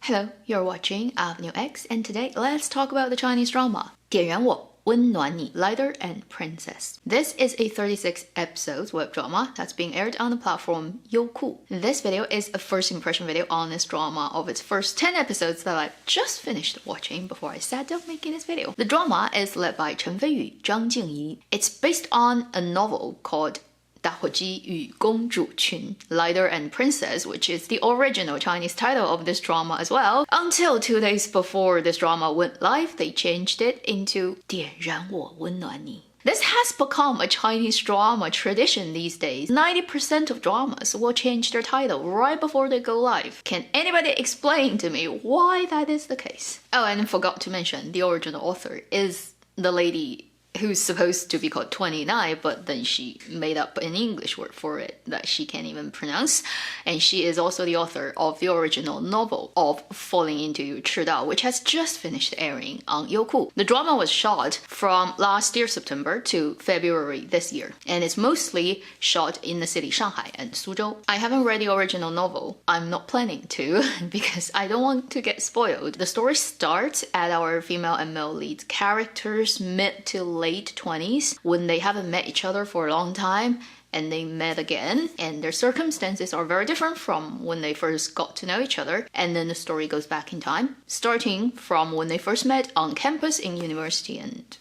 Hello, you're watching Avenue X, and today let's talk about the Chinese drama 点燃我温暖你 Lighter and Princess. This is a 36 episodes web drama that's being aired on the platform Youku. This video is a first impression video on this drama of its first 10 episodes that I just finished watching before I sat down making this video. The drama is led by Chen Feiyu, Zhang Jingyi. It's based on a novel called 打火机与公主裙 Lighter and Princess, which is the original Chinese title of this drama as well. Until 2 days before this drama went live, they changed it into 点燃我温暖你. This has become a Chinese drama tradition these days. 90% of dramas will change their title right before they go live. Can anybody explain to me why that is the case? Oh, and I forgot to mention, the original author is the lady who's supposed to be called 29, but then she made up an English word for it that she can't even pronounce. And she is also the author of the original novel of Falling Into You, 赤道, which has just finished airing on Youku. The drama was shot from last year September to February this year, and it's mostly shot in the city Shanghai and Suzhou. I haven't read the original novel. I'm not planning to because I don't want to get spoiled. The story starts at our female and male lead characters mid to late 20s when they haven't met each other for a long time and they met again, and their circumstances are very different from when they first got to know each other. And then the story goes back in time, starting from when they first met on campus in university and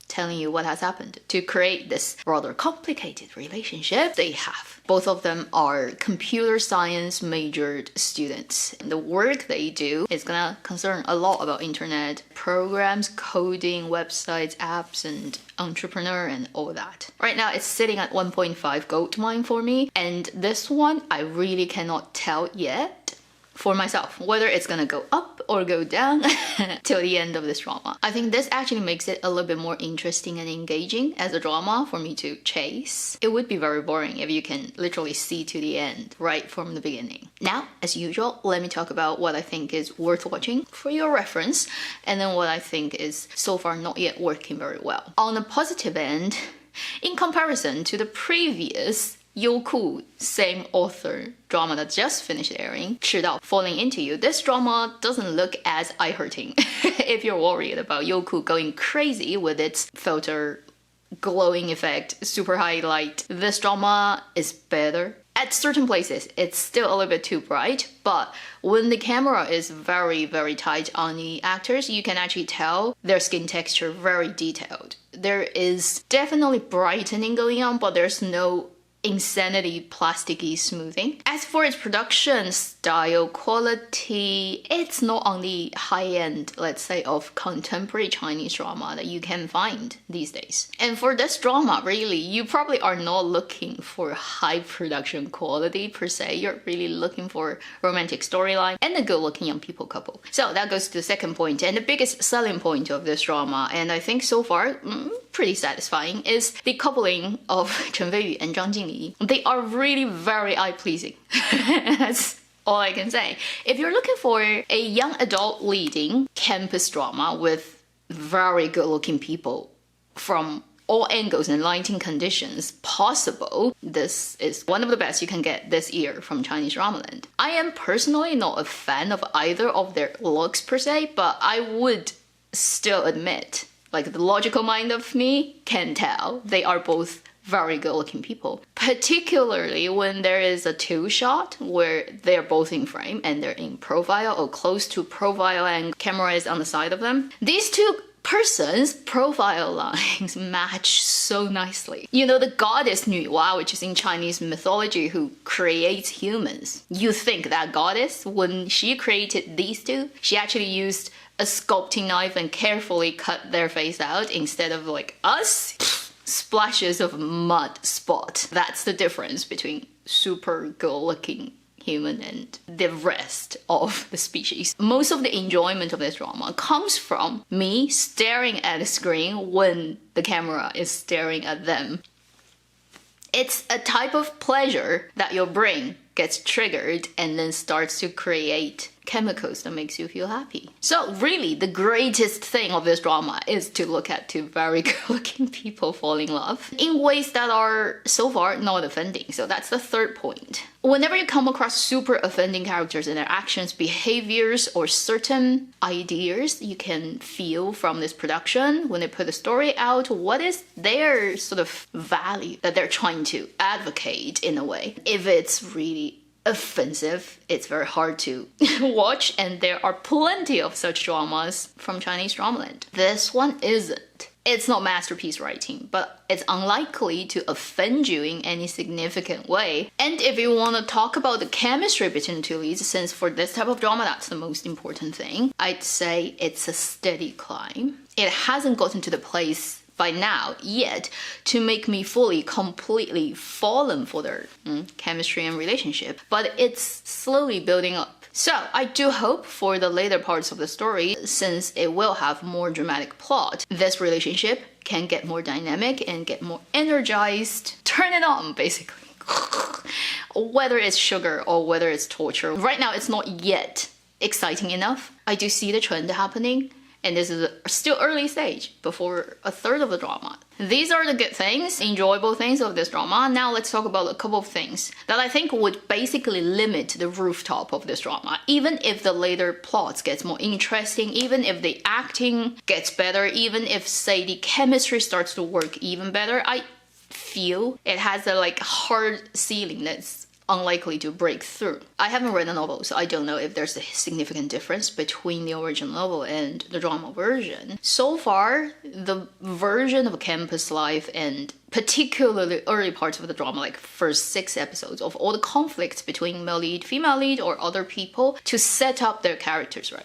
telling you what has happened to create this rather complicated relationship they have. Both of them are computer science majored students. The work they do is gonna concern a lot about internet programs, coding, websites, apps, and entrepreneur and all that. Right now it's sitting at 1.5 gold mine for me, and this one I really cannot tell yet for myself whether it's gonna go up or go down till the end of this drama. I think this actually makes it a little bit more interesting and engaging as a drama for me to chase. It would be very boring if you can literally see to the end right from the beginning. Now, as usual, let me talk about what I think is worth watching for your reference, and then what I think is so far not yet working very well. On the positive end, in comparison to the previous Youku, same author drama that just finished airing, 赤道 Falling Into You, this drama doesn't look as eye-hurting. If you're worried about Youku going crazy with its filter, glowing effect, super highlight, this drama is better. At certain places, it's still a little bit too bright, but when the camera is very, very tight on the actors, you can actually tell their skin texture very detailed. There is definitely brightening going on, but there's no insanity plasticky smoothing. As for its production style quality, it's not on the high end, let's say, of contemporary Chinese drama that you can find these days. And for this drama, really, you probably are not looking for high production quality per se. You're really looking for romantic storyline and a good-looking young people couple. So that goes to the second point and the biggest selling point of this drama, and I think so far pretty satisfying, is the coupling of Chen Feiyu and Zhang Jingyi. They are really very eye-pleasing. That's all I can say. If you're looking for a young adult leading campus drama with very good-looking people from all angles and lighting conditions possible, this is one of the best you can get this year from Chinese Dramaland. I am personally not a fan of either of their looks per se, but I would still admit, like the logical mind of me can tell, they are both very good-looking people, particularly when there is a two-shot where they're both in frame and they're in profile or close to profile and camera is on the side of them. These two persons' profile lines match so nicely. You know, the goddess 女娲, which is in Chinese mythology, who creates humans. You think that goddess, when she created these two, she actually used a sculpting knife and carefully cut their face out instead of like us? Splashes of mud spot. That's the difference between super good-looking human and the rest of the species. Most of the enjoyment of this drama comes from me staring at the screen when the camera is staring at them. It's a type of pleasure that your brain gets triggered and then starts to create chemicals that makes you feel happy. So really, the greatest thing of this drama is to look at two very good-looking people fall in love in ways that are so far not offending. So that's the third point. Whenever you come across super offending characters and their actions, behaviors, or certain ideas you can feel from this production, when they put the story out, what is their sort of value that they're trying to advocate in a way? If it's really offensive, it's very hard to watch, and there are plenty of such dramas from Chinese dramaland. This one isn't. It's not masterpiece writing, but it's unlikely to offend you in any significant way. And if you want to talk about the chemistry between the two leads, since for this type of drama that's the most important thing, I'd say it's a steady climb. It hasn't gotten to the place by now yet to make me completely fallen for their chemistry and relationship, but it's slowly building up. So I do hope for the later parts of the story, since it will have more dramatic plot, this relationship can get more dynamic and get more energized. Turn it on, basically. Whether it's sugar or whether it's torture. Right now it's not yet exciting enough. I do see the trend happening, and this is still early stage, before a third of the drama. These are the good things, enjoyable things of this drama. Now let's talk about a couple of things that I think would basically limit the rooftop of this drama. Even if the later plots gets more interesting, even if the acting gets better, even if, say, the chemistry starts to work even better, I feel it has a hard ceiling that's unlikely to break through. I haven't read the novel, so I don't know if there's a significant difference between the original novel and the drama version. So far, the version of campus life, and particularly early parts of the drama, like first 6 episodes, of all the conflicts between male lead, female lead, or other people to set up their characters, right?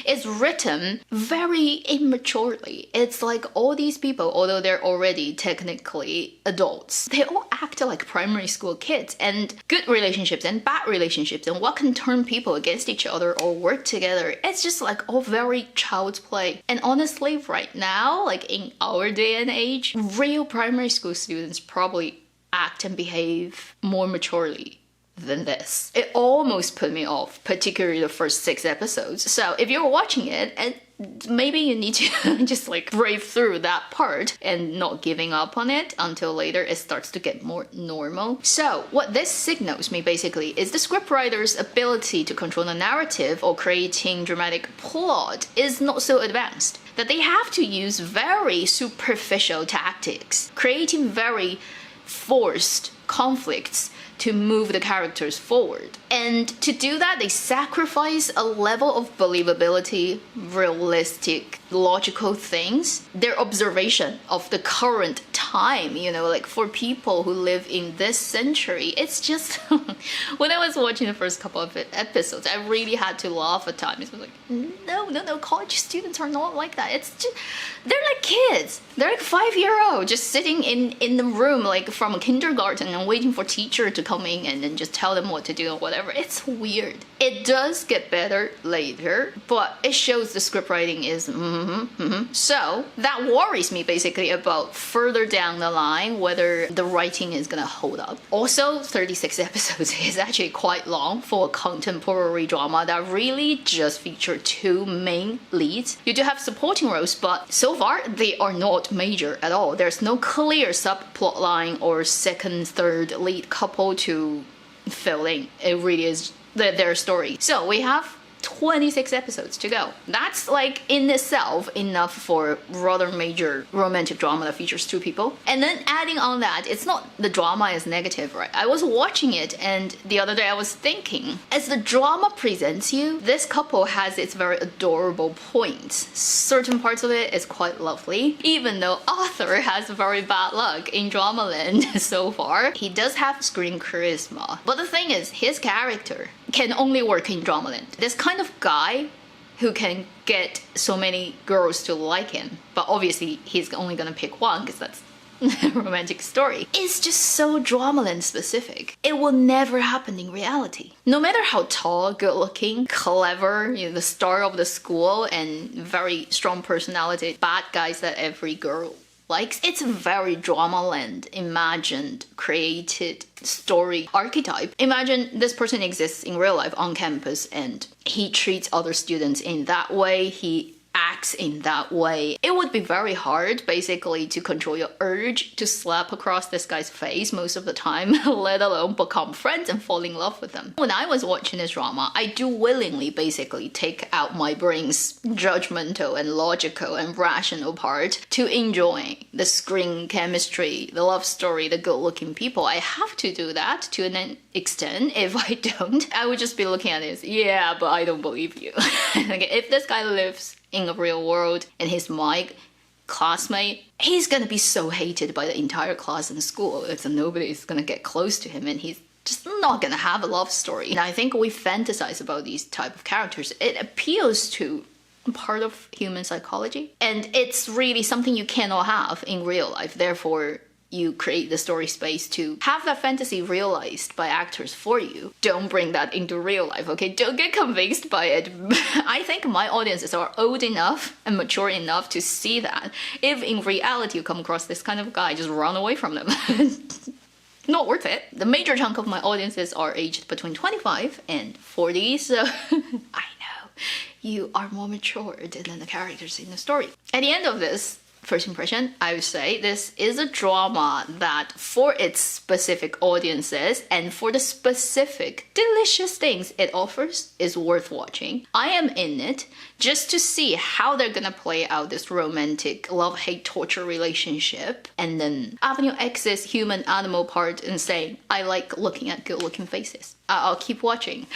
It's written very immaturely. It's like all these people, although they're already technically adults, they all act like primary school kids, and good relationships and bad relationships and what can turn people against each other or work together. It's just all very child's play. And honestly, right now, in our day and age, real primary school students probably act and behave more maturely than this. It almost put me off, particularly the first 6 episodes. So if you're watching it, and maybe you need to just brave through that part and not giving up on it until later it starts to get more normal. So what this signals me basically is the scriptwriter's ability to control the narrative or creating dramatic plot is not so advanced, that they have to use very superficial tactics, creating very forced conflicts to move the characters forward. And to do that, they sacrifice a level of believability, realistic, logical things, their observation of the current time, for people who live in this century. It's just, when I was watching the first couple of episodes, I really had to laugh at times. I was no, college students are not like that. It's just, they're like kids. They're 5-year-old, just sitting in the room, from a kindergarten and waiting for teacher to come in and then just tell them what to do or whatever. It's weird. It does get better later, but it shows the script writing is So that worries me basically about further down the line whether the writing is gonna hold up. Also, 36 episodes is actually quite long for a contemporary drama that really just feature 2 main leads. You do have supporting roles, but so far they are not major at all. There's no clear subplot line or second, third lead couple to fill in. It really is their story. So we have 26 episodes to go. That's in itself enough for rather major romantic drama that features 2 people. And then adding on that, it's not the drama is negative, right? I was watching it and the other day I was thinking, as the drama presents you, this couple has its very adorable points. Certain parts of it is quite lovely, even though Arthur has very bad luck in dramaland so far. He does have screen charisma, but the thing is, his character can only work in dramaland. This kind of guy who can get so many girls to like him, but obviously he's only gonna pick one because that's a romantic story. It's just so dramaland specific. It will never happen in reality. No matter how tall, good looking, clever, the star of the school, and very strong personality, bad guys that every girl likes, it's a very dramaland, imagined, created story archetype. Imagine this person exists in real life on campus and he treats other students in that way. He acts in that way, it would be very hard basically to control your urge to slap across this guy's face most of the time, let alone become friends and fall in love with them. When I was watching this drama, I do willingly basically take out my brain's judgmental and logical and rational part to enjoy the screen chemistry, the love story, the good-looking people. I have to do that to an extent. If I don't, I would just be looking at this, yeah, but I don't believe you. Okay, if this guy lives in a real world and he's my classmate, he's gonna be so hated by the entire class in school. It's nobody's gonna get close to him, and he's just not gonna have a love story. And I think we fantasize about these type of characters. It appeals to part of human psychology, and it's really something you cannot have in real life. Therefore, you create the story space to have that fantasy realized by actors for you. Don't bring that into real life, okay? Don't get convinced by it. I think my audiences are old enough and mature enough to see that. If in reality you come across this kind of guy, just run away from them. Not worth it. The major chunk of my audiences are aged between 25 and 40, so I know you are more mature than the characters in the story. At the end of this first impression, I would say this is a drama that for its specific audiences and for the specific delicious things it offers is worth watching. I am in it just to see how they're gonna play out this romantic love-hate torture relationship, and then Avenue X's human-animal part and saying, I like looking at good-looking faces. I'll keep watching.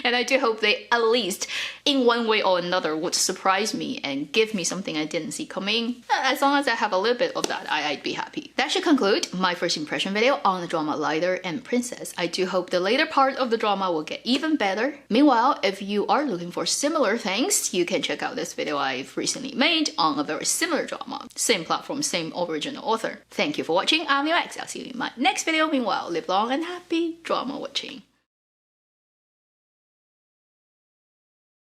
And I do hope they at least in one way or another would surprise me and give me something I didn't see coming. As long as I have a little bit of that, I'd be happy. That should conclude my first impression video on the drama Lighter and Princess. I do hope the later part of the drama will get even better. Meanwhile, if you are looking for similar things, you can check out this video I've recently made on a very similar drama. Same platform, same original author. Thank you for watching. I'm your X. I'll see you in my next video. Meanwhile, live long and happy drama watching.